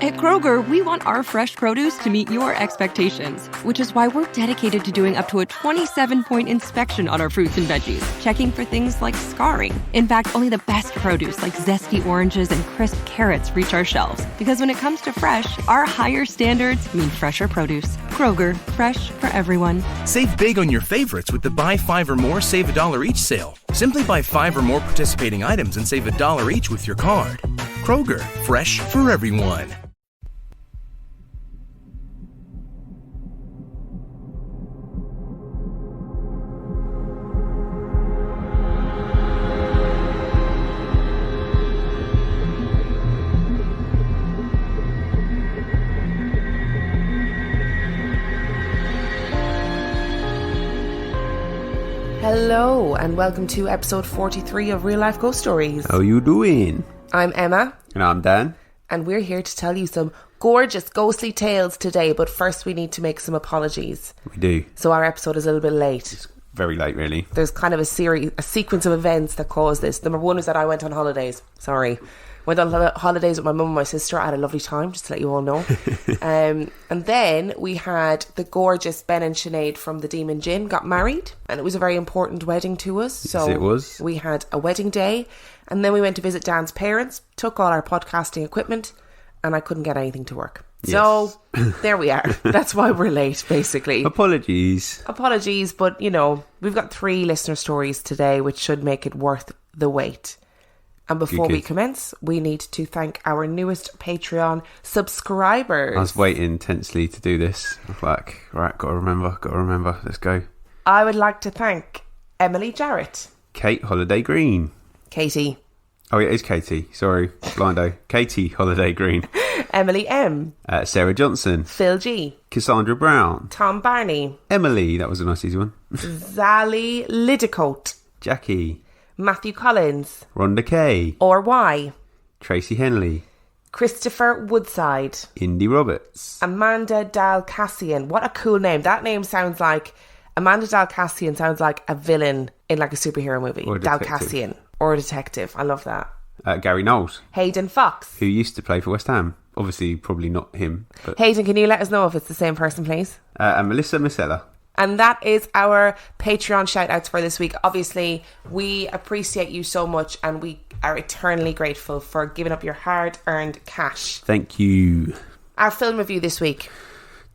At Kroger, we want our fresh produce to meet your expectations, which is why we're dedicated to doing up to a 27-point inspection on our fruits and veggies, checking for things like scarring. In fact, only the best produce like zesty oranges and crisp carrots reach our shelves. Because when it comes to fresh, our higher standards mean fresher produce. Kroger, fresh for everyone. Save big on your favorites with the Buy 5 or More, Save $1 each sale. Simply buy 5 or more participating items and save $1 each with your card. Kroger, fresh for everyone. Hello and welcome to episode 43 of Real Life Ghost Stories. How you doing? I'm Emma. And I'm Dan. And we're here to tell you some gorgeous ghostly tales today, but first we need to make some apologies. We do. So our episode is a little bit late. It's very late, really. There's kind of a sequence of events that caused this. Number one is that I went on holidays. Went on holidays with my mum and my sister. I had a lovely time, just to let you all know. And then we had the gorgeous Ben and Sinead from the Demon Gin got married, and it was a very important wedding to us. So yes, it was. We had a wedding day, and then we went to visit Dan's parents, took all our podcasting equipment, and I couldn't get anything to work. Yes. So there we are. That's why we're late, basically. Apologies, but you know, we've got 3 listener stories today, which should make it worth the wait. And before we commence, we need to thank our newest Patreon subscribers. I was waiting intensely to do this. I was like, right, gotta remember, let's go. I would like to thank Emily Jarrett. Kate Holiday Green. Katie. Oh, yeah, it is Katie. Sorry, blindo. Katie Holiday Green. Emily M. Sarah Johnson. Phil G. Cassandra Brown. Tom Barney. Emily, that was a nice easy one. Zally Lidicote. Jackie. Matthew Collins. Rhonda Kay. Or Y. Tracy Henley. Christopher Woodside. Indy Roberts. Amanda Dalcassian. What a cool name. That name sounds like... Amanda Dalcassian sounds like a villain in like a superhero movie. Or a Dalcassian. Or a detective. I love that. Gary Knowles. Hayden Fox. Who used to play for West Ham. Obviously, probably not him. But... Hayden, can you let us know if it's the same person, please? And Melissa Masella. And that is our Patreon shout-outs for this week. Obviously, we appreciate you so much and we are eternally grateful for giving up your hard-earned cash. Thank you. Our film review this week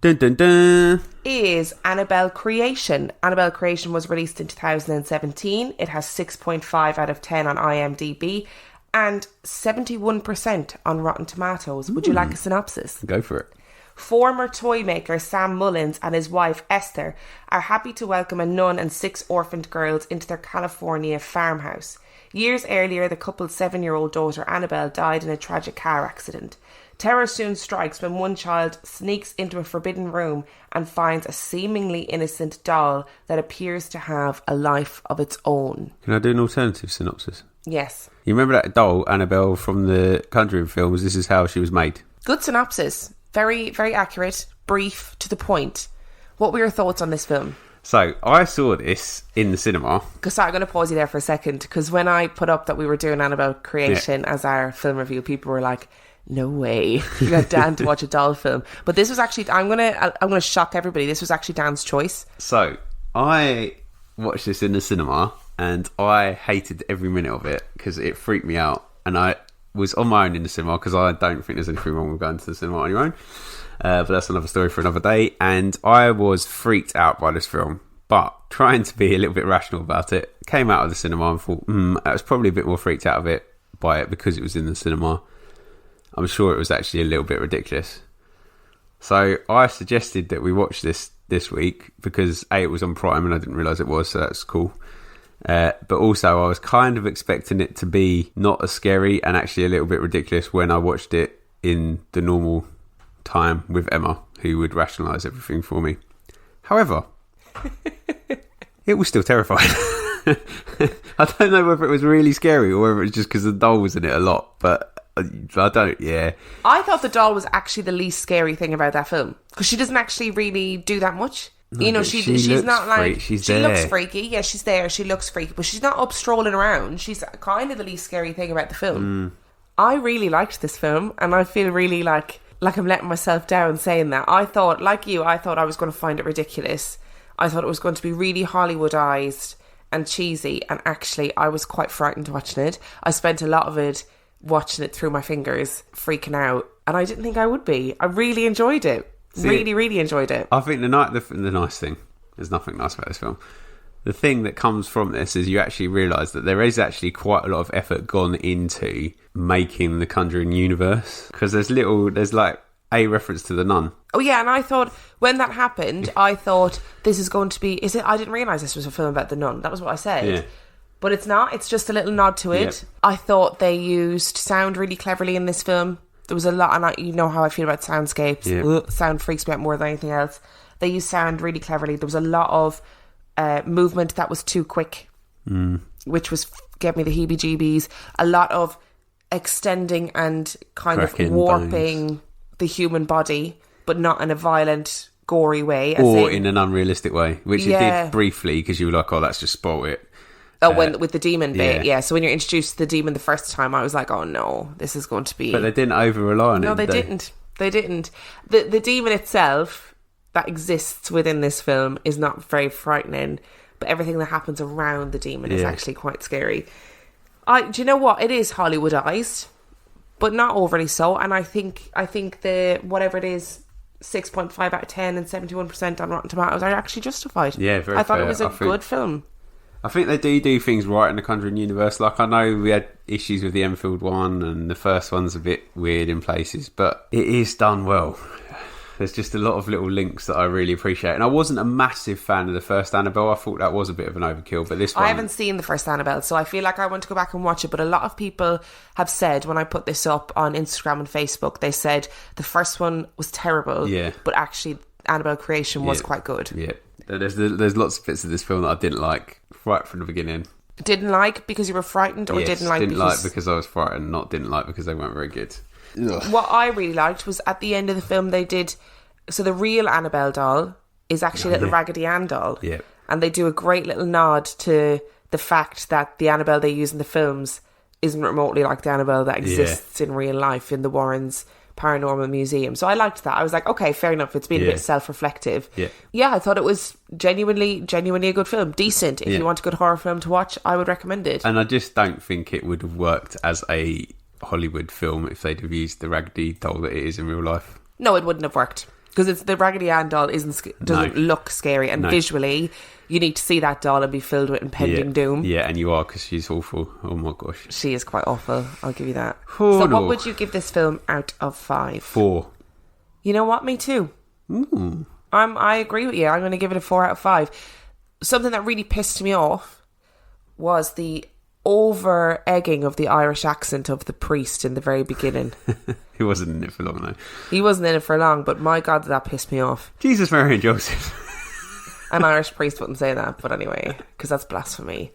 dun, dun, dun. is Annabelle Creation. Annabelle Creation was released in 2017. It has 6.5 out of 10 on IMDb and 71% on Rotten Tomatoes. Would you like a synopsis? Go for it. Former toy maker Sam Mullins and his wife Esther are happy to welcome a nun and 6 orphaned girls into their California farmhouse. Years earlier, the couple's 7-year-old daughter Annabelle died in a tragic car accident. Terror soon strikes when one child sneaks into a forbidden room and finds a seemingly innocent doll that appears to have a life of its own. Can I do an alternative synopsis? Yes. You remember that doll, Annabelle, from the Conjuring films? This is how she was made. Good synopsis. Very, very accurate, brief, to the point. What were your thoughts on this film? So, I saw this in the cinema. Because I'm going to pause you there for a second, because when I put up that we were doing Annabelle Creation as our film review, people were like, no way, you got Dan to watch a doll film. But this was actually, I'm gonna shock everybody, this was actually Dan's choice. So, I watched this in the cinema, and I hated every minute of it, because it freaked me out. And I was on my own in the cinema, because I don't think there's anything wrong with going to the cinema on your own. But that's another story for another day. And I was freaked out by this film, but trying to be a little bit rational about it, came out of the cinema and thought, I was probably a bit more freaked out by it because it was in the cinema. I'm sure it was actually a little bit ridiculous. So I suggested that we watch this week because A, it was on Prime and I didn't realise it was, so that's cool. But also I was kind of expecting it to be not as scary and actually a little bit ridiculous when I watched it in the normal time with Emma, who would rationalise everything for me. However, it was still terrifying. I don't know whether it was really scary or whether it was just because the doll was in it a lot, but I don't, yeah. I thought the doll was actually the least scary thing about that film, because she doesn't actually really do that much. No, you know, she's not like... She looks freaky. Yeah, she's there. She looks freaky. But she's not up strolling around. She's kind of the least scary thing about the film. I really liked this film, and I feel really like like I'm letting myself down saying that. I thought, like you, I thought I was going to find it ridiculous. I thought it was going to be really Hollywoodized and cheesy, and actually I was quite frightened watching it. I spent a lot of it watching it through my fingers, freaking out, and I didn't think I would be. I really enjoyed it. Really enjoyed it. I think the nice thing, there's nothing nice about this film. The thing that comes from this is you actually realise that there is actually quite a lot of effort gone into making the Conjuring universe, because there's like a reference to The Nun. Oh yeah, and I thought when that happened, I thought this is going to be. I didn't realise this was a film about the nun. That was what I said. Yeah. But it's not. It's just a little nod to it. Yep. I thought they used sound really cleverly in this film. There was a lot, and you know how I feel about soundscapes. Yep. Ugh, sound freaks me out more than anything else. They used sound really cleverly. There was a lot of movement that was too quick, which gave me the heebie-jeebies. A lot of extending and kind Cracking of warping bones. The human body, but not in a violent, gory way. Or in an unrealistic way, which it Yeah. did briefly, because you were like, oh, that's just spoiled it. With the demon bit, yeah. yeah. So when you're introduced to the demon the first time, I was like, oh no, this is going to be... But they didn't over-rely on it. No, they didn't. They didn't. The demon itself that exists within this film is not very frightening, but everything that happens around the demon is actually quite scary. Do you know what? It is Hollywoodized, but not overly so. And I think the whatever it is, 6.5 out of 10 and 71% on Rotten Tomatoes are actually justified. Yeah, very I thought fair. it was a good film. I think they do things right in the Conjuring universe. Like, I know we had issues with the Enfield one, and the first one's a bit weird in places, but it is done well. There's just a lot of little links that I really appreciate. And I wasn't a massive fan of the first Annabelle. I thought that was a bit of an overkill, but this one... I haven't seen the first Annabelle, so I feel like I want to go back and watch it. But a lot of people have said, when I put this up on Instagram and Facebook, they said the first one was terrible, but actually Annabelle Creation was quite good. Yeah. There's lots of bits of this film that I didn't like right from the beginning. Didn't like because you were frightened, or Yes, didn't like because I was frightened, not didn't like because they weren't very good. Ugh. What I really liked was at the end of the film they did... So the real Annabelle doll is actually a little Raggedy Ann doll. Yeah. And they do a great little nod to the fact that the Annabelle they use in the films isn't remotely like the Annabelle that exists in real life in the Warrens Paranormal Museum. So I liked that. I was like, okay, fair enough. It's been a bit self-reflective. Yeah, I thought it was genuinely a good film. Decent. If you want a good horror film to watch, I would recommend it. And I just don't think it would have worked as a Hollywood film if they'd have used the Raggedy doll that it is in real life. No, it wouldn't have worked. Because it's the Raggedy Ann doll doesn't look scary, and visually you need to see that doll and be filled with impending doom. Yeah, and you are, because she's awful. Oh my gosh, she is quite awful. I'll give you that. Oh, so, no. what would you give this film out of 5? 4. You know what? Me too. I agree with you. I'm going to give it a 4 out of 5. Something that really pissed me off was the over-egging of the Irish accent of the priest in the very beginning. He wasn't in it for long, though. He wasn't in it for long, but my God, that pissed me off. Jesus, Mary and Joseph. An Irish priest wouldn't say that, but anyway, because that's blasphemy.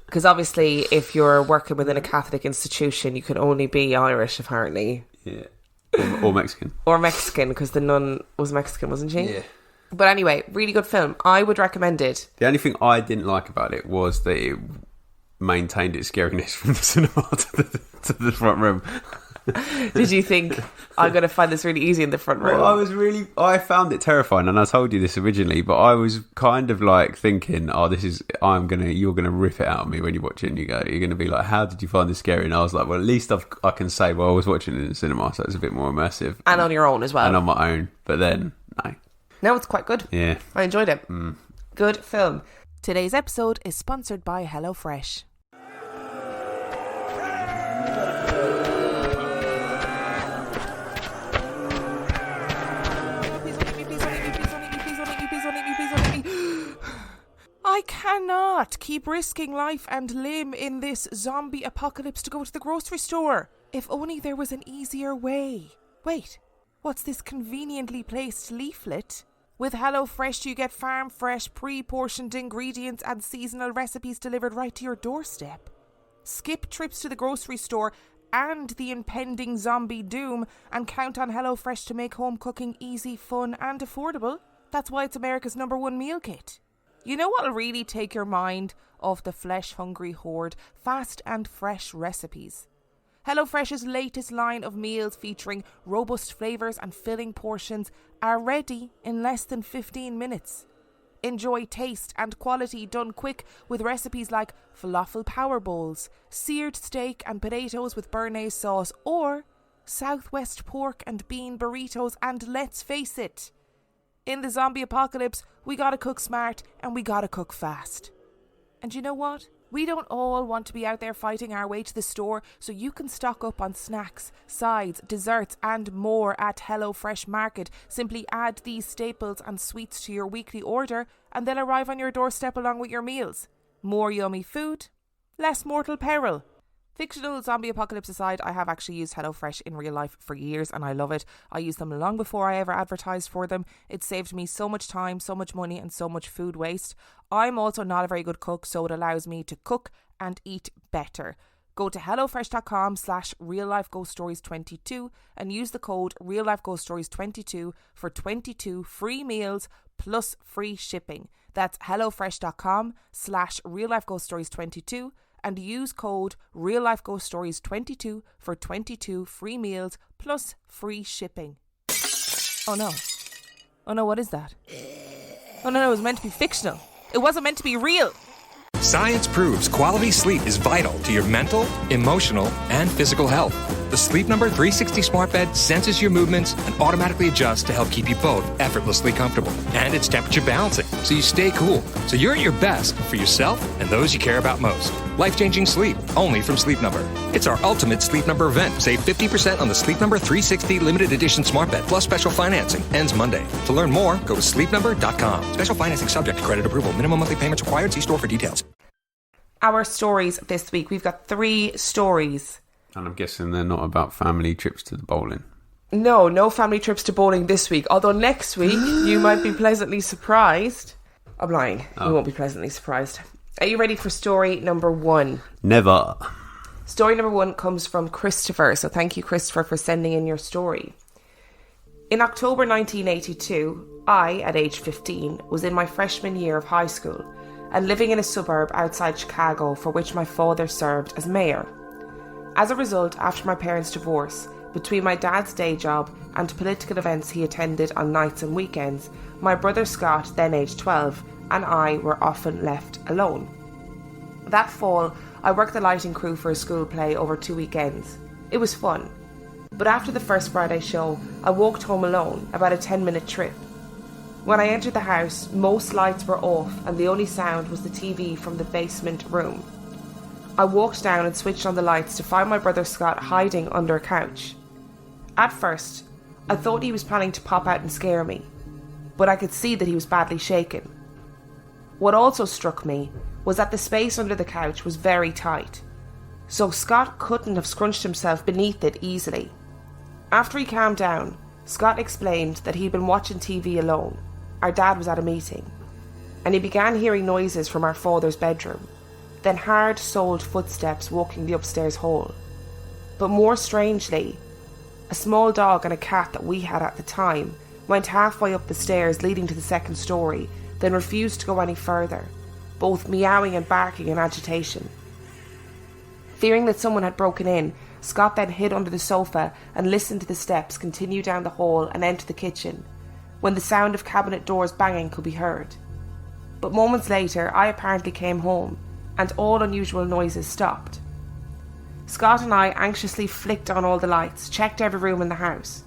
Because obviously, if you're working within a Catholic institution, you can only be Irish, apparently. Yeah. Or Mexican. Or Mexican, because the nun was Mexican, wasn't she? Yeah. But anyway, really good film. I would recommend it. The only thing I didn't like about it was that it maintained its scariness from the cinema to the front room. Did you think I'm going to find this really easy in the front row? Well, I found it terrifying, and I told you this originally, but I was kind of like thinking, you're gonna rip it out of me when you watch it, and you're gonna be like, how did you find this scary? And I was like, well, at least I can say, well, I was watching it in the cinema, so it's a bit more immersive. And on your own as well. And on my own, but then, no. No, it's quite good. Yeah. I enjoyed it. Good film. Today's episode is sponsored by HelloFresh. I cannot keep risking life and limb in this zombie apocalypse to go to the grocery store. If only there was an easier way. Wait, what's this conveniently placed leaflet? With HelloFresh, you get farm fresh, pre-portioned ingredients and seasonal recipes delivered right to your doorstep. Skip trips to the grocery store and the impending zombie doom and count on HelloFresh to make home cooking easy, fun and affordable. That's why it's America's #1 meal kit. You know what'll really take your mind off the flesh-hungry horde? Fast and fresh recipes. HelloFresh's latest line of meals featuring robust flavours and filling portions are ready in less than 15 minutes. Enjoy taste and quality done quick with recipes like falafel power bowls, seared steak and potatoes with béarnaise sauce, or Southwest pork and bean burritos. And let's face it, in the zombie apocalypse, we gotta cook smart and we gotta cook fast. And you know what? We don't all want to be out there fighting our way to the store, so you can stock up on snacks, sides, desserts and more at HelloFresh Market. Simply add these staples and sweets to your weekly order and they'll arrive on your doorstep along with your meals. More yummy food, less mortal peril. Fictional zombie apocalypse aside, I have actually used HelloFresh in real life for years and I love it. I used them long before I ever advertised for them. It saved me so much time, so much money and so much food waste. I'm also not a very good cook, so it allows me to cook and eat better. Go to hellofresh.com/reallifeghoststories22 and use the code reallifeghoststories22 for 22 free meals plus free shipping. That's hellofresh.com/reallifeghoststories22 and use code reallifeghoststories22 for 22 free meals plus free shipping. Oh no, what is that? Oh no, it was meant to be fictional. It wasn't meant to be real. Science proves quality sleep is vital to your mental, emotional, and physical health. The Sleep Number 360 smart bed senses your movements and automatically adjusts to help keep you both effortlessly comfortable. And it's temperature balancing, so you stay cool. So you're at your best for yourself and those you care about most. Life-changing sleep, only from Sleep Number. It's our ultimate Sleep Number event. Save 50% on the Sleep Number 360 limited edition smart bed, plus special financing. Ends Monday. To learn more, go to sleepnumber.com. Special financing subject to credit approval. Minimum monthly payments required. See store for details. Our stories this week. We've got 3 stories. And I'm guessing they're not about family trips to the bowling. No family trips to bowling this week. Although next week you might be pleasantly surprised. I'm lying. You won't be pleasantly surprised. Are you ready for story number 1? Never. Story number 1 comes from Christopher. So thank you, Christopher, for sending in your story. In October 1982, I, at age 15, was in my freshman year of high school and living in a suburb outside Chicago for which my father served as mayor. As a result, after my parents' divorce, between my dad's day job and political events he attended on nights and weekends, my brother Scott, then aged 12, and I were often left alone. That fall, I worked the lighting crew for a school play over 2 weekends. It was fun. But after the first Friday show, I walked home alone, about a 10-minute trip. When I entered the house, most lights were off and the only sound was the TV from the basement room. I walked down and switched on the lights to find my brother Scott hiding under a couch. At first, I thought he was planning to pop out and scare me, but I could see that he was badly shaken. What also struck me was that the space under the couch was very tight, so Scott couldn't have scrunched himself beneath it easily. After he calmed down, Scott explained that he'd been watching TV alone. Our dad was at a meeting, and he began hearing noises from our father's bedroom, then hard-soled footsteps walking the upstairs hall. But more strangely, a small dog and a cat that we had at the time went halfway up the stairs leading to the second story, then refused to go any further, both meowing and barking in agitation. Fearing that someone had broken in, Scott then hid under the sofa and listened to the steps continue down the hall and enter the kitchen, when the sound of cabinet doors banging could be heard. But moments later, I apparently came home, and all unusual noises stopped. Scott and I anxiously flicked on all the lights, checked every room in the house.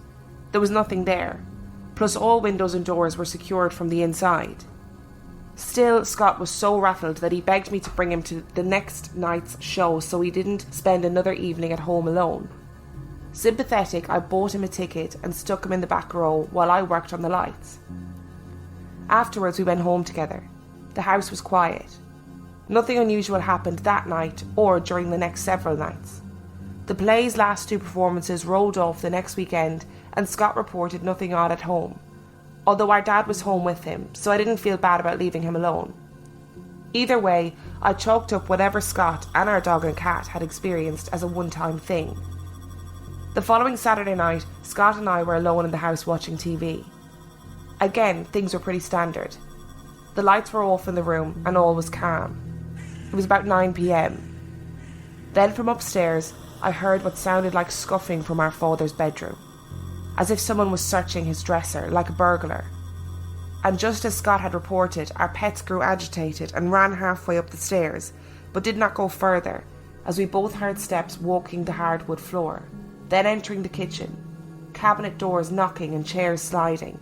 There was nothing there, plus all windows and doors were secured from the inside. Still, Scott was so rattled that he begged me to bring him to the next night's show so he didn't spend another evening at home alone. Sympathetic, I bought him a ticket and stuck him in the back row while I worked on the lights. Afterwards, we went home together. The house was quiet. Nothing unusual happened that night or during the next several nights. The play's last 2 performances rolled off the next weekend and Scott reported nothing odd at home, although our dad was home with him, so I didn't feel bad about leaving him alone. Either way, I chalked up whatever Scott and our dog and cat had experienced as a one-time thing. The following Saturday night, Scott and I were alone in the house watching TV. Again, things were pretty standard. The lights were off in the room and all was calm. It was about 9 p.m. Then from upstairs, I heard what sounded like scuffing from our father's bedroom, as if someone was searching his dresser like a burglar. And just as Scott had reported, our pets grew agitated and ran halfway up the stairs, but did not go further, as we both heard steps walking the hardwood floor, then entering the kitchen, cabinet doors knocking and chairs sliding.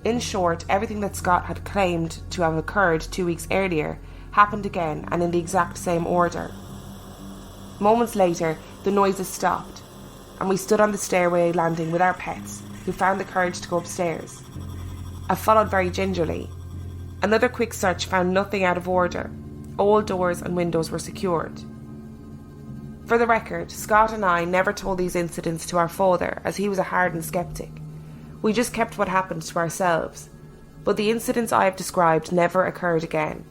In short, everything that Scott had claimed to have occurred 2 weeks earlier happened again, and in the exact same order. Moments later, the noises stopped, and we stood on the stairway landing with our pets, who found the courage to go upstairs. I followed very gingerly. Another quick search found nothing out of order. All doors and windows were secured. For the record, Scott and I never told these incidents to our father, as he was a hardened skeptic. We just kept what happened to ourselves. But the incidents I have described never occurred again.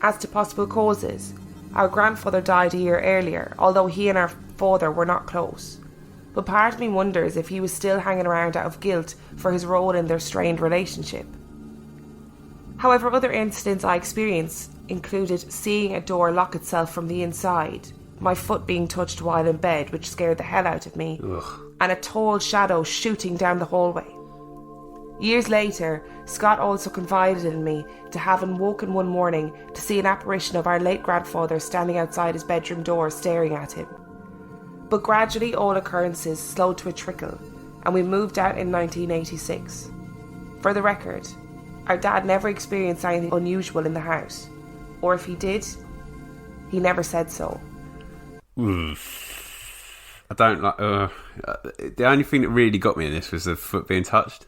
As to possible causes, our grandfather died a year earlier, although he and our father were not close. But part of me wonders if he was still hanging around out of guilt for his role in their strained relationship. However, other incidents I experienced included seeing a door lock itself from the inside, my foot being touched while in bed, which scared the hell out of me, and a tall shadow shooting down the hallway. Years later, Scott also confided in me to having woken one morning to see an apparition of our late grandfather standing outside his bedroom door staring at him. But gradually all occurrences slowed to a trickle, and we moved out in 1986. For the record, our dad never experienced anything unusual in the house, or if he did, he never said so. I don't like... the only thing that really got me in this was the foot being touched.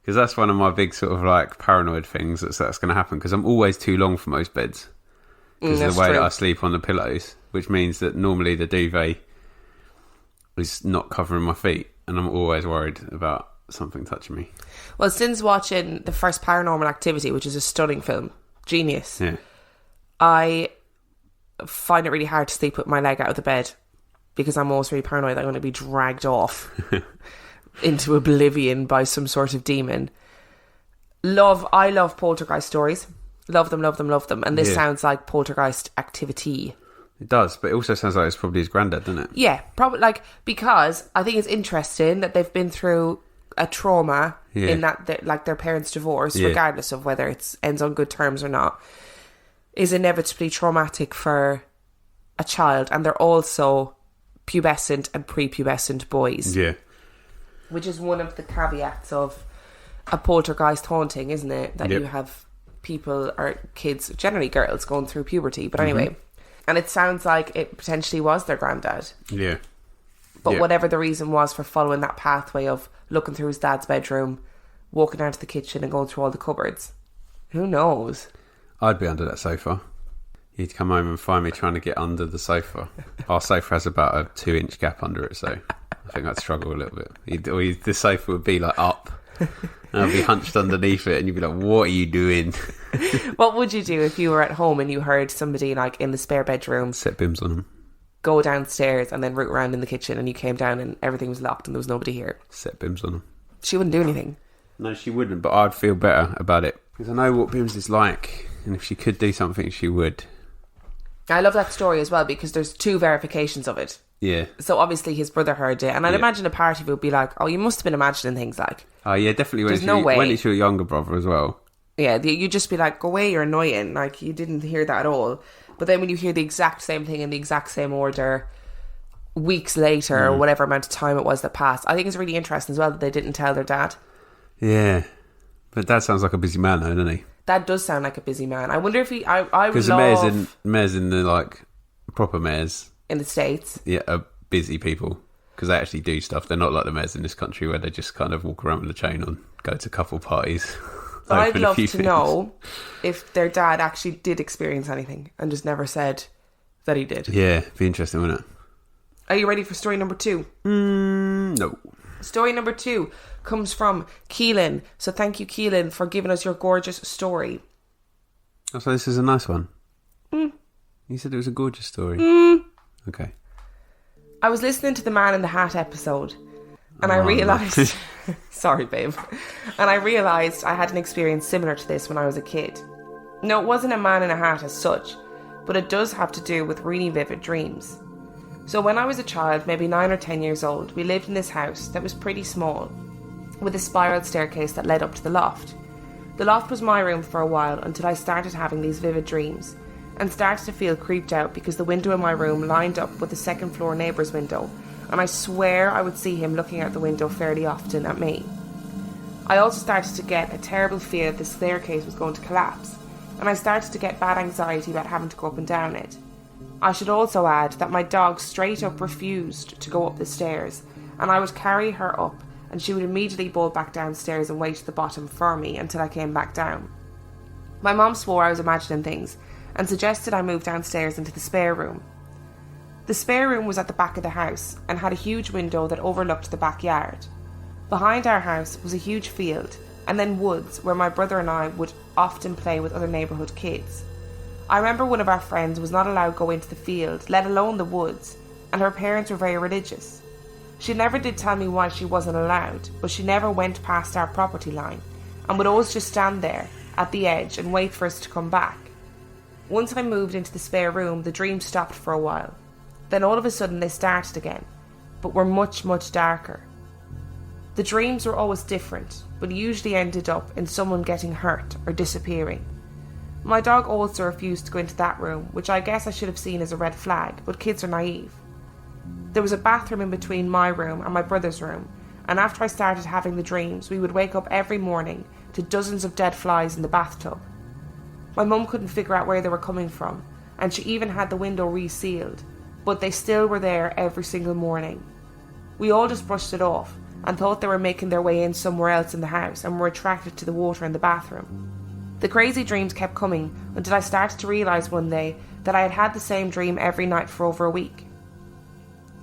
Because that's one of my big sort of like paranoid things that's going to happen. Because I'm always too long for most beds. Because of the way that I sleep on the pillows. Which means that normally the duvet is not covering my feet. And I'm always worried about something touching me. Well, since watching the first Paranormal Activity, which is a stunning film, genius, yeah. I find it really hard to sleep with my leg out of the bed. Because I'm always really paranoid that I'm going to be dragged off into oblivion by some sort of demon. I love poltergeist stories. Love them. And this sounds like poltergeist activity. It does, but it also sounds like it's probably his granddad, doesn't it? Yeah, probably, because I think it's interesting that they've been through a trauma in that their parents' divorce, regardless of whether it ends on good terms or not, is inevitably traumatic for a child, and they're also pubescent and prepubescent boys. Yeah. Which is one of the caveats of a poltergeist haunting, isn't it? That you have people or kids, generally girls, going through puberty. But anyway, and it sounds like it potentially was their granddad. Yeah. But whatever the reason was for following that pathway of looking through his dad's bedroom, walking down to the kitchen and going through all the cupboards, who knows? I'd be under that sofa. You'd come home and find me trying to get under the sofa. Our sofa has about a 2-inch gap under it, so I think I'd struggle a little bit. The sofa would be like up, and I'd be hunched underneath it, and you'd be like, "What are you doing?" What would you do if you were at home and you heard somebody like in the spare bedroom set bims on them, go downstairs and then root around in the kitchen, and you came down and everything was locked and there was nobody here? Set bims on them. She wouldn't do anything. No, she wouldn't, but I'd feel better about it because I know what Bims is like, and if she could do something, she would. I love that story as well because there's 2 verifications of it. Yeah. So obviously his brother heard it, and I'd imagine a part of it would be like, "Oh, you must have been imagining things like." Oh yeah, definitely. There's no way. When it's your younger brother as well. Yeah, you'd just be like, "Go away, you're annoying." Like you didn't hear that at all. But then when you hear the exact same thing in the exact same order, weeks later or whatever amount of time it was that passed, I think it's really interesting as well that they didn't tell their dad. Yeah, but Dad sounds like a busy man, though, doesn't he? That does sound like a busy man. I wonder if he... I would because the mayors in the, like, proper mayors... in the States. Yeah, are busy people. Because they actually do stuff. They're not like the mayors in this country where they just kind of walk around with a chain on, go to couple parties. But I'd love to know if their dad actually did experience anything and just never said that he did. Yeah, it'd be interesting, wouldn't it? Are you ready for story number 2? No. Story number 2 comes from Keelan. So thank you, Keelan, for giving us your gorgeous story. Oh, so this is a nice one. You said it was a gorgeous story. Okay. I was listening to the Man in the Hat episode, and I realised... Sorry, babe. And I realised I had an experience similar to this when I was a kid. No, it wasn't a man in a hat as such, but it does have to do with really vivid dreams. So when I was a child, maybe 9 or 10 years old, we lived in this house that was pretty small, with a spiral staircase that led up to the loft. The loft was my room for a while until I started having these vivid dreams, and started to feel creeped out because the window in my room lined up with the second floor neighbour's window, and I swear I would see him looking out the window fairly often at me. I also started to get a terrible fear that the staircase was going to collapse, and I started to get bad anxiety about having to go up and down it. I should also add that my dog straight up refused to go up the stairs, and I would carry her up and she would immediately bolt back downstairs and wait at the bottom for me until I came back down. My mum swore I was imagining things and suggested I move downstairs into the spare room. The spare room was at the back of the house and had a huge window that overlooked the backyard. Behind our house was a huge field and then woods where my brother and I would often play with other neighbourhood kids. I remember one of our friends was not allowed to go into the field, let alone the woods, and her parents were very religious. She never did tell me why she wasn't allowed, but she never went past our property line and would always just stand there at the edge and wait for us to come back. Once I moved into the spare room, the dreams stopped for a while. Then all of a sudden they started again, but were much, much darker. The dreams were always different, but usually ended up in someone getting hurt or disappearing. My dog also refused to go into that room, which I guess I should have seen as a red flag, but kids are naive. There was a bathroom in between my room and my brother's room, and after I started having the dreams, we would wake up every morning to dozens of dead flies in the bathtub. My mum couldn't figure out where they were coming from, and she even had the window resealed, but they still were there every single morning. We all just brushed it off and thought they were making their way in somewhere else in the house and were attracted to the water in the bathroom. The crazy dreams kept coming until I started to realise one day that I had had the same dream every night for over a week.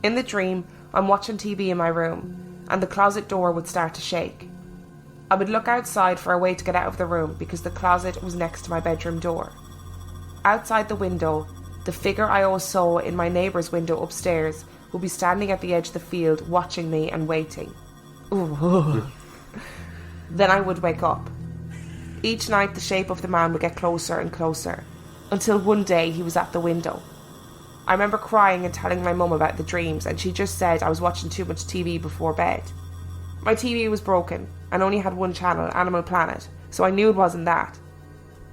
In the dream, I'm watching TV in my room, and the closet door would start to shake. I would look outside for a way to get out of the room because the closet was next to my bedroom door. Outside the window, the figure I always saw in my neighbour's window upstairs would be standing at the edge of the field watching me and waiting. Ooh. Then I would wake up. Each night the shape of the man would get closer and closer, until one day he was at the window. I remember crying and telling my mum about the dreams, and she just said I was watching too much TV before bed. My TV was broken and only had one channel, Animal Planet, so I knew it wasn't that.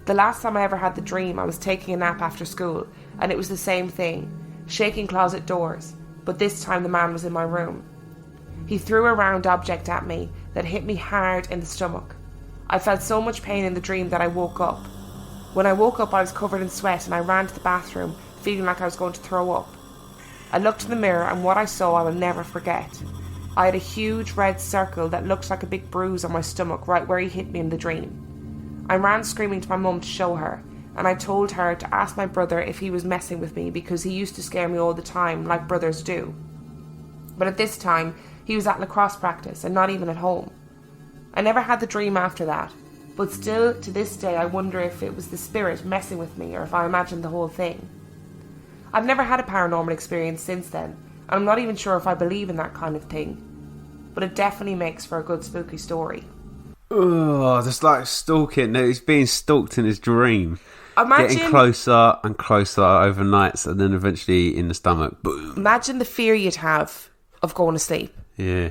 The last time I ever had the dream, I was taking a nap after school, and it was the same thing, shaking closet doors, but this time the man was in my room. He threw a round object at me that hit me hard in the stomach. I felt so much pain in the dream that I woke up. When I woke up, I was covered in sweat and I ran to the bathroom, feeling like I was going to throw up. I looked in the mirror and what I saw I will never forget. I had a huge red circle that looked like a big bruise on my stomach right where he hit me in the dream. I ran screaming to my mum to show her, and I told her to ask my brother if he was messing with me because he used to scare me all the time like brothers do. But at this time, he was at lacrosse practice and not even at home. I never had the dream after that, but still to this day I wonder if it was the spirit messing with me or if I imagined the whole thing. I've never had a paranormal experience since then, and I'm not even sure if I believe in that kind of thing, but it definitely makes for a good spooky story. Oh, just like stalking. No, he's being stalked in his dream. Imagine, getting closer and closer over nights, and then eventually in the stomach. Boom. Imagine the fear you'd have of going to sleep. Yeah.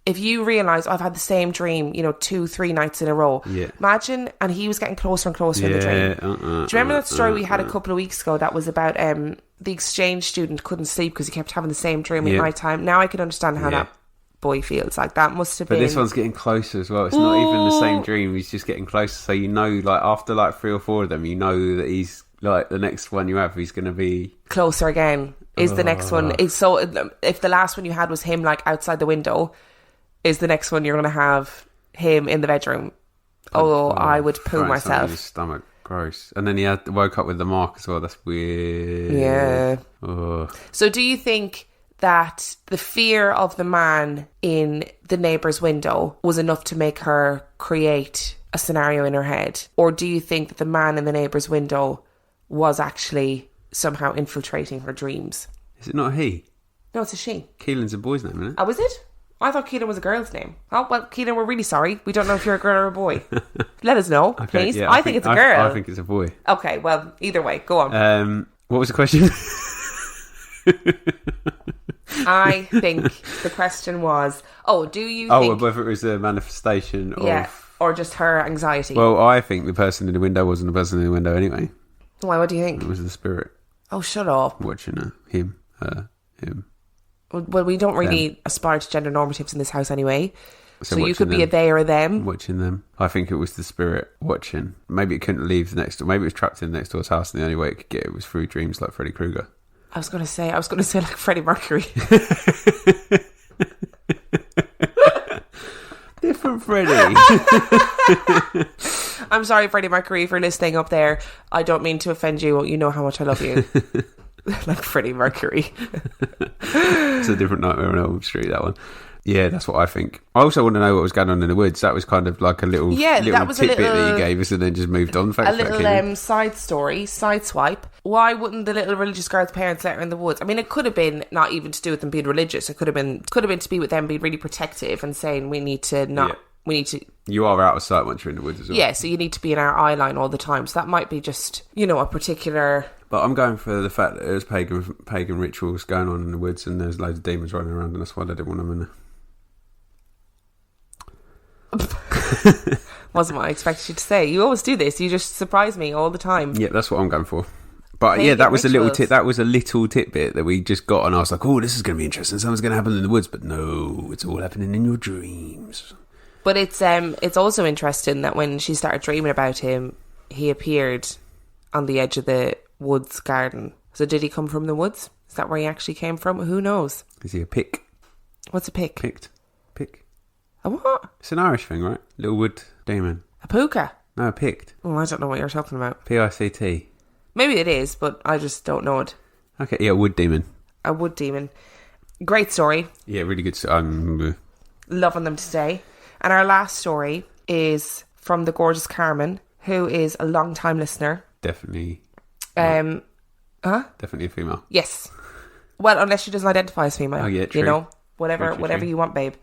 If you realise I've had the same dream, 2-3 nights in a row. Yeah. Imagine, and he was getting closer and closer in the dream. Do you remember that story we had a couple of weeks ago that was about the exchange student couldn't sleep because he kept having the same dream at night time? Now I can understand how that boy feels. Like that must have been. But this one's getting closer as well. It's not even the same dream. He's just getting closer. So like after like 3 or 4 of them, you know that he's like the next one you have, he's going to be closer again. Is the next one? So if the last one you had was him like outside the window, is the next one you're going to have him in the bedroom? I would poo myself. His stomach, gross. And then he woke up with the mark as well. That's weird. Yeah. Oh. So do you think that the fear of the man in the neighbour's window was enough to make her create a scenario in her head? Or do you think that the man in the neighbour's window was actually somehow infiltrating her dreams? Is it not a he? No, it's a she. Keelan's a boy's name, isn't it? Oh, is it? I thought Keelan was a girl's name. Oh, well, Keelan, we're really sorry. We don't know if you're a girl or a boy. Let us know, please. Yeah, I think it's a girl. I think it's a boy. Okay, well, either way, go on. What was the question? I think the question was, do you Oh, think... whether it was a manifestation of... Yeah, or just her anxiety. Well, I think the person in the window wasn't the person in the window anyway. Why, what do you think? It was the spirit Oh, shut up. watching her. Him, her, him. Well, we don't really aspire to gender normatives in this house anyway. So you watching could be them. a they or a them. Watching them. I think it was the spirit watching. Maybe it couldn't leave the next door. Maybe it was trapped in the next door's house and the only way it could get it was through dreams like Freddy Krueger. I was going to say like Freddie Mercury. Different Freddy. I'm sorry, Freddie Mercury, for listening up there. I don't mean to offend you. You know how much I love you. Like Freddie Mercury. It's a different Nightmare on Elm Street, that one. Yeah, that's what I think. I also want to know what was going on in the woods. That was kind of like a little, that was tidbit a little, that you gave us and then just moved on. A little side story, side swipe. Why wouldn't the little religious girl's parents let her in the woods? I mean, it could have been not even to do with them being religious. It could have been to be with them being really protective and saying we need to not... Yeah. We need to... You are out of sight once you're in the woods as well. Yeah, so you need to be in our eye line all the time. So that might be just, a particular... But I'm going for the fact that there's pagan rituals going on in the woods and there's loads of demons running around and that's why they didn't want them in there. Wasn't what I expected you to say. You always do this. You just surprise me all the time. Yeah, that's what I'm going for. But Pagan yeah, that was rituals. that was a little tidbit that we just got and I was like, oh, this is going to be interesting. Something's going to happen in the woods. But no, it's all happening in your dreams. But it's also interesting that when she started dreaming about him, he appeared on the edge of the woods garden. So did he come from the woods? Is that where he actually came from? Who knows? Is he a pick? What's a pick? Pick. A what? It's an Irish thing, right? Little wood demon. A puka? No, picked. Oh, I don't know what you're talking about. P-I-C-T. Maybe it is, but I just don't know it. Okay, yeah, wood demon. A wood demon. Great story. Yeah, really good. Loving them today. And our last story is from the gorgeous Carmen, who is a long-time listener. Definitely. Definitely a female. Yes. Well, unless she doesn't identify as female. Oh, yeah, true. Whatever True. you want, babe.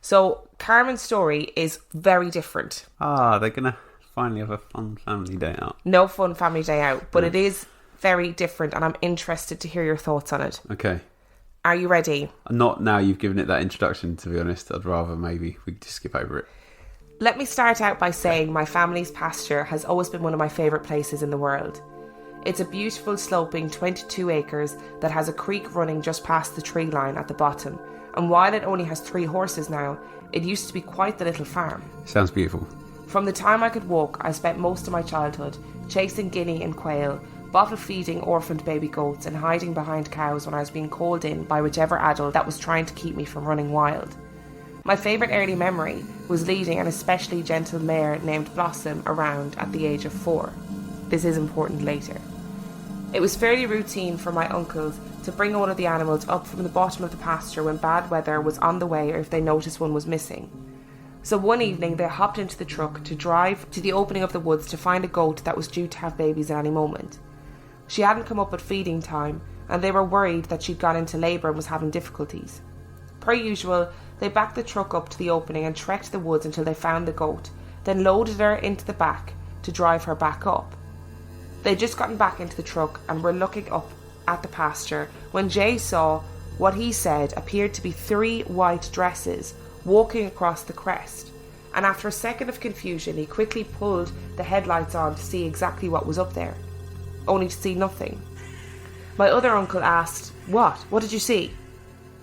So, Carmen's story is very different. They're going to finally have a fun family day out. No fun family day out, but it is very different, and I'm interested to hear your thoughts on it. Okay. Are you ready? Not now you've given it that introduction, to be honest. I'd rather maybe we could just skip over it. Let me start out by saying my family's pasture has always been one of my favourite places in the world. It's a beautiful sloping 22 acres that has a creek running just past the tree line at the bottom, and while it only has 3 horses now, it used to be quite the little farm. Sounds beautiful. From the time I could walk, I spent most of my childhood chasing guinea and quail, bottle feeding orphaned baby goats and hiding behind cows when I was being called in by whichever adult that was trying to keep me from running wild. My favourite early memory was leading an especially gentle mare named Blossom around at the age of 4. This is important later. It was fairly routine for my uncles to bring one of the animals up from the bottom of the pasture when bad weather was on the way or if they noticed one was missing. So one evening they hopped into the truck to drive to the opening of the woods to find a goat that was due to have babies at any moment. She hadn't come up at feeding time and they were worried that she'd gone into labour and was having difficulties. Per usual, they backed the truck up to the opening and trekked the woods until they found the goat, then loaded her into the back to drive her back up. They'd just gotten back into the truck and were looking up at the pasture when Jay saw what he said appeared to be 3 white dresses walking across the crest, and after a second of confusion he quickly pulled the headlights on to see exactly what was up there, only to see nothing. My other uncle asked, What did you see?"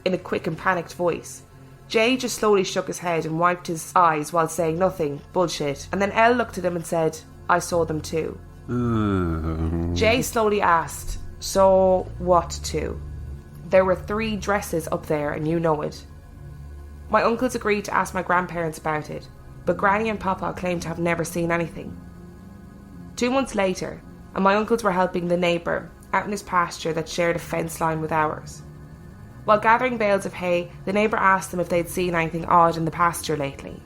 in a quick and panicked voice. Jay just slowly shook his head and wiped his eyes while saying nothing, bullshit, and then Elle looked at him and said, "I saw them too." Jay slowly asked, "So what too?" "There were 3 dresses up there and you know it." My uncles agreed to ask my grandparents about it, but Granny and Papa claimed to have never seen anything. 2 months later, and my uncles were helping the neighbour out in his pasture that shared a fence line with ours. While gathering bales of hay, the neighbour asked them if they'd seen anything odd in the pasture lately.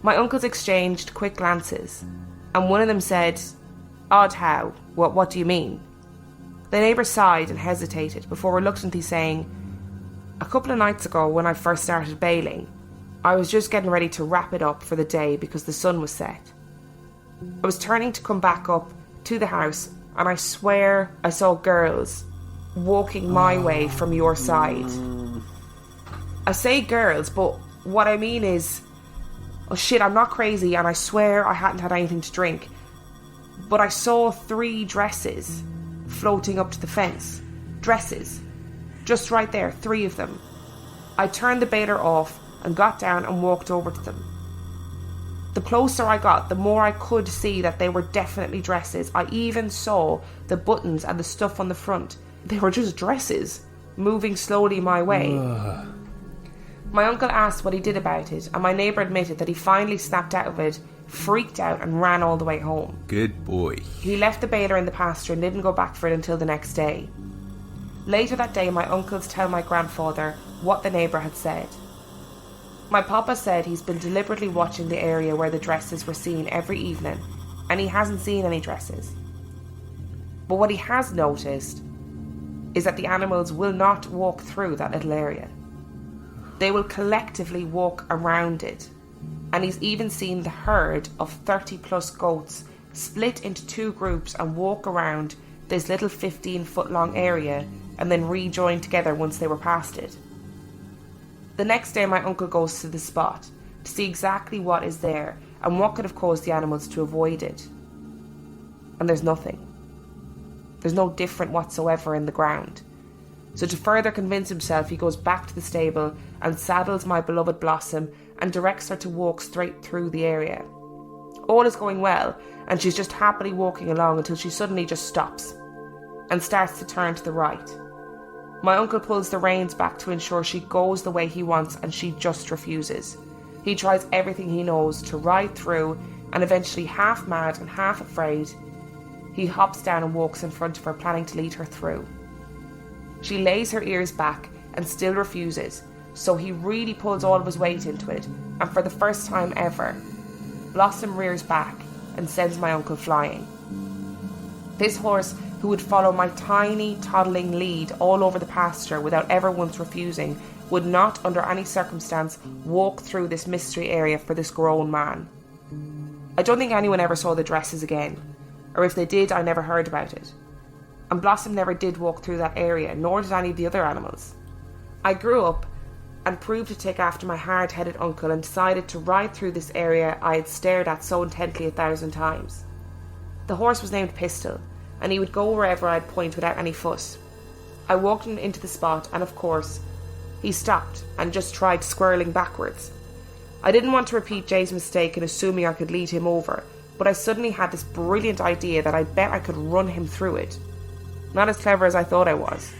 My uncles exchanged quick glances, and one of them said, "Odd how? What do you mean?" The neighbour sighed and hesitated before reluctantly saying, "A couple of nights ago when I first started baling, I was just getting ready to wrap it up for the day because the sun was set. I was turning to come back up to the house and I swear I saw girls walking my way from your side. I say girls, but what I mean is, oh shit, I'm not crazy, and I swear I hadn't had anything to drink, but I saw 3 dresses floating up to the fence. Dresses. Just right there, 3 of them. I turned the baler off and got down and walked over to them. The closer I got, the more I could see that they were definitely dresses. I even saw the buttons and the stuff on the front. They were just dresses, moving slowly my way. My uncle asked what he did about it, and my neighbour admitted that he finally snapped out of it, freaked out, and ran all the way home. Good boy. He left the baler in the pasture and didn't go back for it until the next day. Later that day, my uncles tell my grandfather what the neighbour had said. My papa said he's been deliberately watching the area where the dresses were seen every evening, and he hasn't seen any dresses. But what he has noticed is that the animals will not walk through that little area. They will collectively walk around it, and he's even seen the herd of 30 plus goats split into 2 groups and walk around this little 15-foot long area and then rejoin together once they were past it. The next day my uncle goes to the spot to see exactly what is there and what could have caused the animals to avoid it. And there's nothing. There's no different whatsoever in the ground. So to further convince himself, he goes back to the stable and saddles my beloved Blossom and directs her to walk straight through the area. All is going well, and she's just happily walking along until she suddenly just stops and starts to turn to the right. My uncle pulls the reins back to ensure she goes the way he wants, and she just refuses. He tries everything he knows to ride through, and eventually, half mad and half afraid, he hops down and walks in front of her, planning to lead her through. She lays her ears back and still refuses, so he really pulls all of his weight into it, and for the first time ever, Blossom rears back and sends my uncle flying. This horse, who would follow my tiny, toddling lead all over the pasture without ever once refusing, would not, under any circumstance, walk through this mystery area for this grown man. I don't think anyone ever saw the dresses again, or if they did, I never heard about it. And Blossom never did walk through that area, nor did any of the other animals. I grew up and proved to take after my hard-headed uncle and decided to ride through this area I had stared at so intently 1,000 times. The horse was named Pistol, and he would go wherever I'd point without any fuss. I walked him into the spot, and of course, he stopped and just tried squirreling backwards. I didn't want to repeat Jay's mistake in assuming I could lead him over, but I suddenly had this brilliant idea that I bet I could run him through it. Not as clever as I thought I was.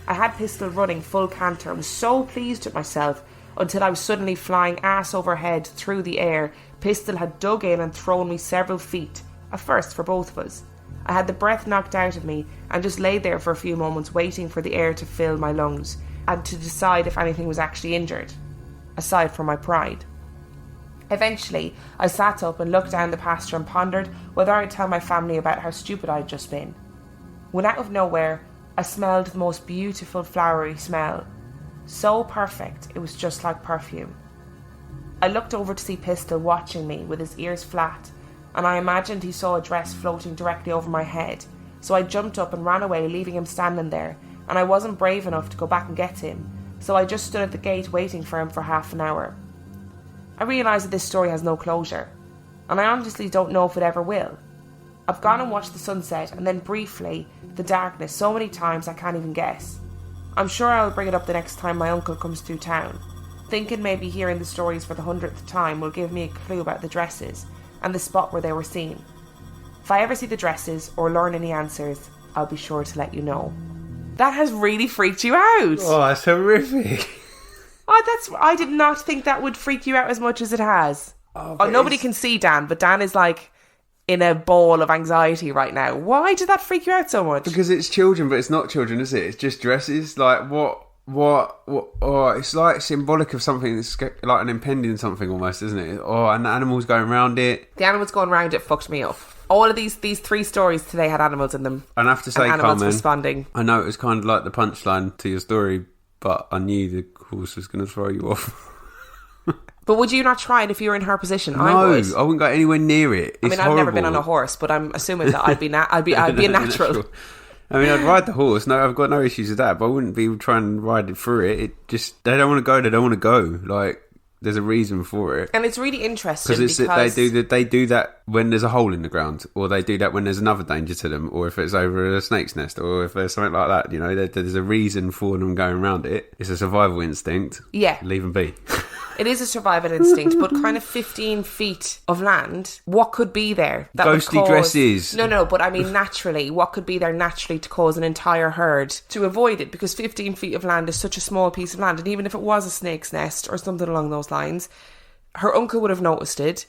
I had Pistol running full canter and was so pleased with myself until I was suddenly flying ass over head through the air. Pistol had dug in and thrown me several feet, a first for both of us. I had the breath knocked out of me and just lay there for a few moments waiting for the air to fill my lungs and to decide if anything was actually injured, aside from my pride. Eventually, I sat up and looked down the pasture and pondered whether I'd tell my family about how stupid I'd just been. When out of nowhere, I smelled the most beautiful flowery smell. So perfect, it was just like perfume. I looked over to see Pistol watching me with his ears flat, and I imagined he saw a dress floating directly over my head, so I jumped up and ran away, leaving him standing there, and I wasn't brave enough to go back and get him, so I just stood at the gate waiting for him for half an hour. I realise that this story has no closure, and I honestly don't know if it ever will. I've gone and watched the sunset and then briefly the darkness so many times I can't even guess. I'm sure I'll bring it up the next time my uncle comes through town, thinking maybe hearing the stories for the 100th time will give me a clue about the dresses and the spot where they were seen. If I ever see the dresses or learn any answers, I'll be sure to let you know. That has really freaked you out. Oh, that's horrific. I did not think that would freak you out as much as it has. Nobody can see Dan, but Dan is like in a ball of anxiety right now. Why did that freak you out so much? Because it's children, but it's not children, is it? It's just dresses. Like, what, it's like symbolic of something that's like an impending something almost, isn't it? Oh, and the animals going around it. The animals going around it fucked me up. All of these 3 stories today had animals in them. And I have to say, animals Carmen, responding. I know it was kind of like the punchline to your story, but I knew the horse was going to throw you off. But would you not try it if you were in her position? No, I would. I wouldn't go anywhere near it. It's I've never been on a horse, but I'm assuming that I'd be a natural. I mean, I'd ride the horse. No, I've got no issues with that. But I wouldn't be trying to ride it through it. It just they don't want to go. They don't want to go. Like there's a reason for it. And it's really interesting because they do that when there's a hole in the ground, or they do that when there's another danger to them, or if it's over a snake's nest, or if there's something like that. You know, there's a reason for them going around it. It's a survival instinct. Yeah, leave them be. It is a survival instinct, but kind of 15 feet of land, what could be there? That Ghostly would cause... dresses. No, but I mean naturally, what could be there naturally to cause an entire herd to avoid it? Because 15 feet of land is such a small piece of land, and even if it was a snake's nest or something along those lines, her uncle would have noticed it,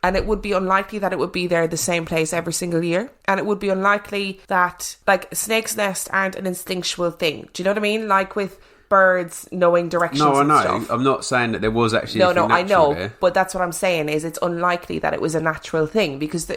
and it would be unlikely that it would be there the same place every single year, and it would be unlikely that, like, snake's nest aren't an instinctual thing. Do you know what I mean? Like with birds knowing directions. No, I know. And stuff. I'm not saying that there was actually. No, I know. There. But that's what I'm saying is it's unlikely that it was a natural thing because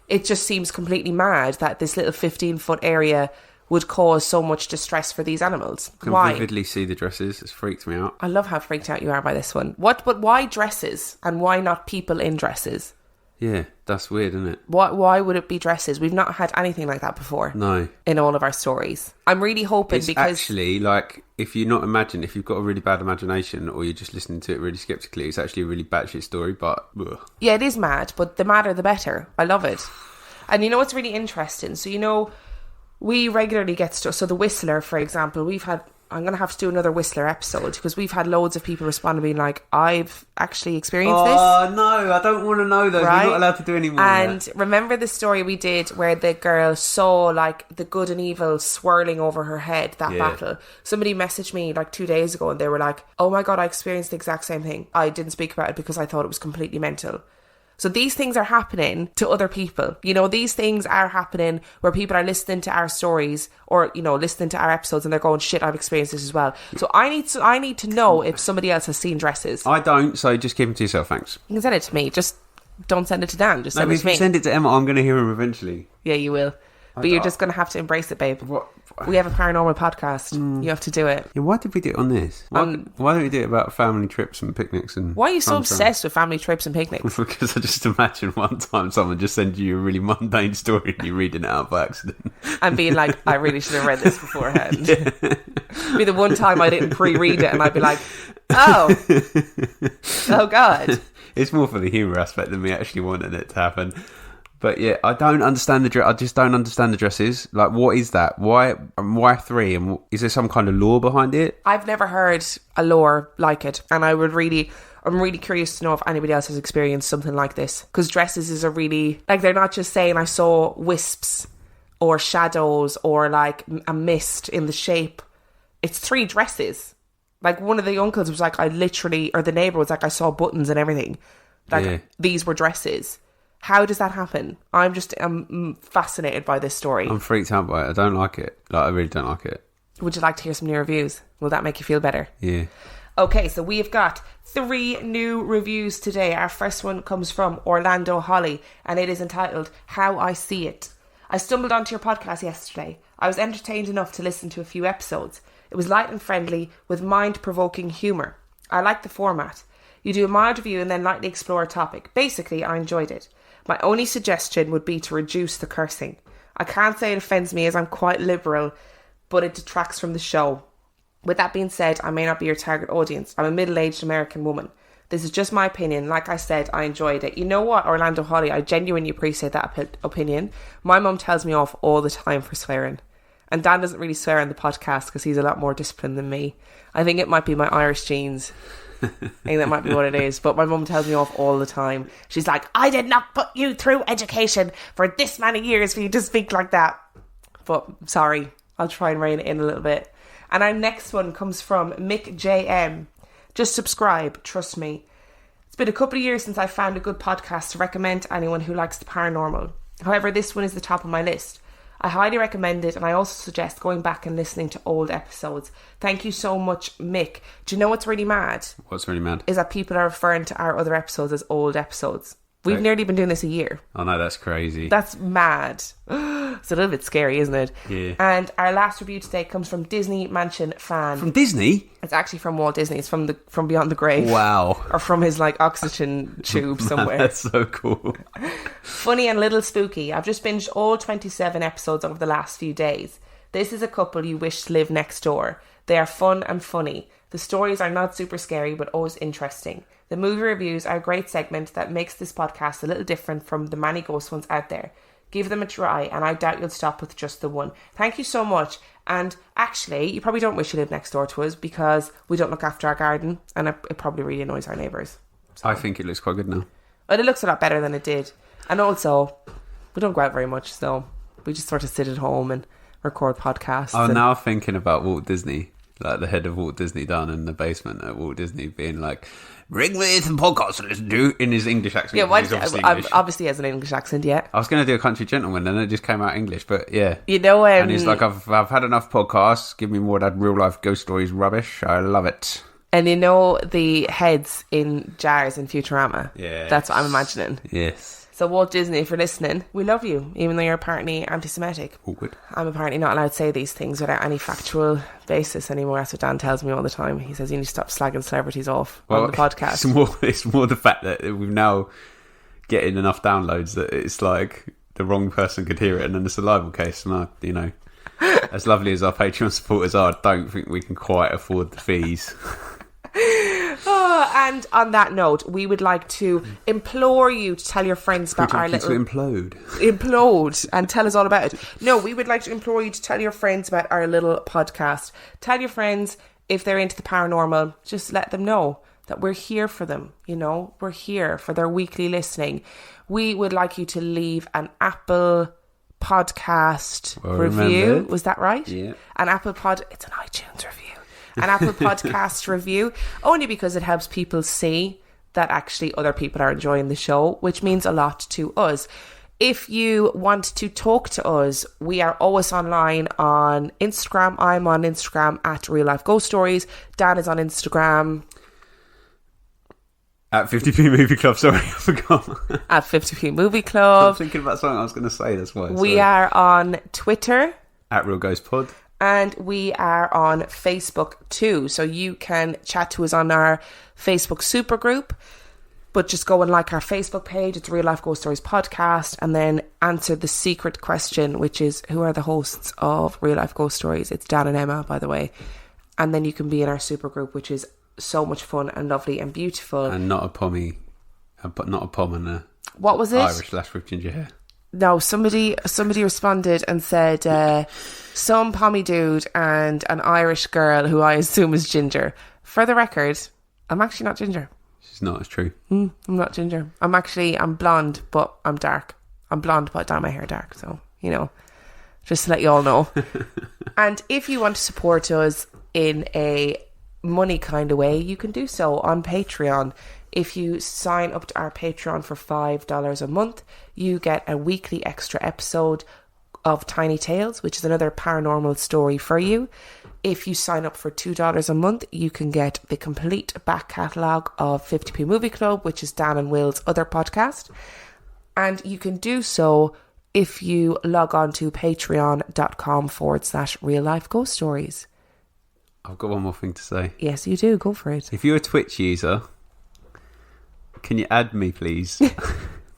it just seems completely mad that this little 15-foot area would cause so much distress for these animals. I can Why? vividly see the dresses. It's freaked me out. I love how freaked out you are by this one. But why dresses and why not people in dresses? Yeah, that's weird, isn't it? Why would it be dresses? We've not had anything like that before. No. In all of our stories. I'm really hoping it's because... actually, like, if you've got a really bad imagination or you're just listening to it really skeptically, it's actually a really batshit story, but... Ugh. Yeah, it is mad, but the madder the better. I love it. And you know what's really interesting? So, you know, we regularly get stuff. So the Whistler, for example, I'm going to have to do another Whistler episode because we've had loads of people responding being like, I've actually experienced this. Oh, no, I don't want to know those. Right? We're not allowed to do any more. And remember the story we did where the girl saw like the good and evil swirling over her head, that battle. Somebody messaged me like 2 days ago and they were like, oh my God, I experienced the exact same thing. I didn't speak about it because I thought it was completely mental. So these things are happening to other people. You know, these things are happening where people are listening to our stories or, you know, listening to our episodes and they're going, shit, I've experienced this as well. So I need to know if somebody else has seen dresses. I don't, so just keep them to yourself, thanks. You can send it to me. Just don't send it to Dan. Just send it to me. If you send it to Emma, I'm going to hear him eventually. Yeah, you will. But you're just going to have to embrace it, babe. What? We have a paranormal podcast. You have to do it. Yeah, why did we do it on this? Why don't we do it about family trips and picnics? And why are you so obsessed with family trips and picnics? Because I just imagine one time someone just sends you a really mundane story and you're reading it out by accident. And being like, I really should have read this beforehand. Be the one time I didn't pre-read it and I'd be like, oh God. It's more for the humour aspect than me actually wanting it to happen. But yeah, I don't understand I just don't understand the dresses. Like, what is that? Why 3? And is there some kind of lore behind it? I've never heard a lore like it, and I'm really curious to know if anybody else has experienced something like this. Because dresses is a really, like, they're not just saying I saw wisps or shadows or like a mist in the shape. It's 3 dresses. Like, one of the uncles was like, or the neighbour was like, I saw buttons and everything. Like, these were dresses. How does that happen? I'm fascinated by this story. I'm freaked out by it. I don't like it. Like, I really don't like it. Would you like to hear some new reviews? Will that make you feel better? Yeah. Okay, so we've got 3 new reviews today. Our first one comes from Orlando Holly, and it is entitled, How I See It. I stumbled onto your podcast yesterday. I was entertained enough to listen to a few episodes. It was light and friendly, with mind-provoking humour. I like the format. You do a mild review and then lightly explore a topic. Basically, I enjoyed it. My only suggestion would be to reduce the cursing. I can't say it offends me as I'm quite liberal, but it detracts from the show. With that being said, I may not be your target audience. I'm a middle-aged American woman. This is just my opinion. Like I said, I enjoyed it. You know what, Orlando Holly, I genuinely appreciate that opinion. My mum tells me off all the time for swearing. And Dan doesn't really swear on the podcast because he's a lot more disciplined than me. I think it might be my Irish genes. I think that might be what it is. But my mum tells me off all the time. She's like, I did not put you through education for this many years for you to speak like that. But sorry, I'll try and rein it in a little bit. And our next one comes from Mick JM. Just subscribe, trust me. It's been a couple of years since I found a good podcast to recommend to anyone who likes the paranormal. However, this one is the top of my list. I highly recommend it, and I also suggest going back and listening to old episodes. Thank you so much, Mick. Do you know what's really mad? What's really mad? Is that people are referring to our other episodes as old episodes. We've nearly been doing this a year. Oh no, that's crazy. That's mad. It's a little bit scary, isn't it? Yeah. And our last review today comes from Disney Mansion Fan. From Disney? It's actually from Walt Disney. It's from Beyond the Grave. Wow. Or from his like oxygen tube somewhere. That's so cool. Funny and little spooky. I've just binged all 27 episodes over the last few days. This is a couple you wish to live next door. They are fun and funny. The stories are not super scary, but always interesting. The movie reviews are a great segment that makes this podcast a little different from the many ghost ones out there. Give them a try, and I doubt you'll stop with just the one. Thank you so much. And actually, you probably don't wish you lived next door to us because we don't look after our garden, and it probably really annoys our neighbours. So. I think it looks quite good now. But it looks a lot better than it did. And also, we don't go out very much, so we just sort of sit at home and record podcasts. I'm now thinking about Walt Disney, like the head of Walt Disney down in the basement at Walt Disney being like, bring me some podcasts to listen to, in his English accent. Yeah, He's obviously has an English accent, yeah. I was going to do a country gentleman and it just came out English, but yeah. You know, and he's like, I've had enough podcasts, give me more of that real life ghost stories rubbish, I love it. And you know the heads in jars in Futurama? Yeah. That's what I'm imagining. Yes. So Walt Disney, if you're listening, we love you, even though you're apparently anti-Semitic. Awkward. I'm apparently not allowed to say these things without any factual basis anymore. That's what Dan tells me all the time. He says you need to stop slagging celebrities off on the podcast. It's more the fact that we've now getting enough downloads that it's like the wrong person could hear it and then it's a libel case. And you know, as lovely as our Patreon supporters are, I don't think we can quite afford the fees. And on that note, we would like to implore you to tell your friends about our little... Implode and tell us all about it. No, we would like to implore you to tell your friends about our little podcast. Tell your friends if they're into the paranormal. Just let them know that we're here for them. You know, we're here for their weekly listening. We would like you to leave an Apple podcast review. Remembered. Was that right? Yeah. An Apple It's an iTunes review. An Apple Podcast review, only because it helps people see that actually other people are enjoying the show, which means a lot to us. If you want to talk to us, we are always online on Instagram. I'm on Instagram at Real Life Ghost Stories. Dan is on Instagram at 50p Movie Club. Sorry, I forgot. At 50p Movie Club. I'm thinking about something I was going to say. That's why. We are on Twitter at Real Ghost Pod. And we are on Facebook too. So you can chat to us on our Facebook super group. But just go and like our Facebook page. It's Real Life Ghost Stories Podcast. And then answer the secret question, which is, who are the hosts of Real Life Ghost Stories? It's Dan and Emma, by the way. And then you can be in our super group, which is so much fun and lovely and beautiful. And not a pommy. Not a pom and a... What was it? Irish lash with ginger hair. No, somebody responded and said some pommy dude and an Irish girl who I assume is ginger. For the record, I'm actually not ginger. She's not, it's true. I'm not ginger. I'm blonde, but I'm dark. I'm blonde, but I dye my hair dark. So, you know, just to let you all know. And if you want to support us in a money kind of way, you can do so on Patreon. If you sign up to our Patreon for $5 a month, you get a weekly extra episode of Tiny Tales, which is another paranormal story for you. If you sign up for $2 a month, you can get the complete back catalogue of 50p Movie Club, which is Dan and Will's other podcast. And you can do so if you log on to patreon.com/Real Life Ghost Stories. I've got one more thing to say. Yes, you do. Go for it. If you're a Twitch user, can you add me, please?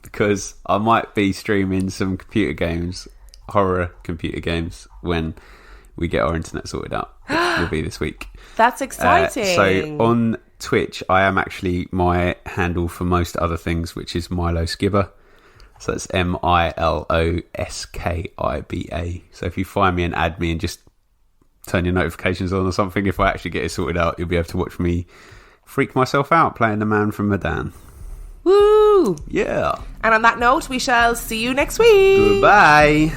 Because I might be streaming some computer games, horror computer games, when we get our internet sorted out. Which will be this week. That's exciting. So on Twitch, I am actually my handle for most other things, which is Milo Skibber. So that's MILOSKIBA. So if you find me and add me and just turn your notifications on or something, if I actually get it sorted out, you'll be able to watch me freak myself out playing the man from Medan. Woo! Yeah. And on that note, we shall see you next week. Goodbye.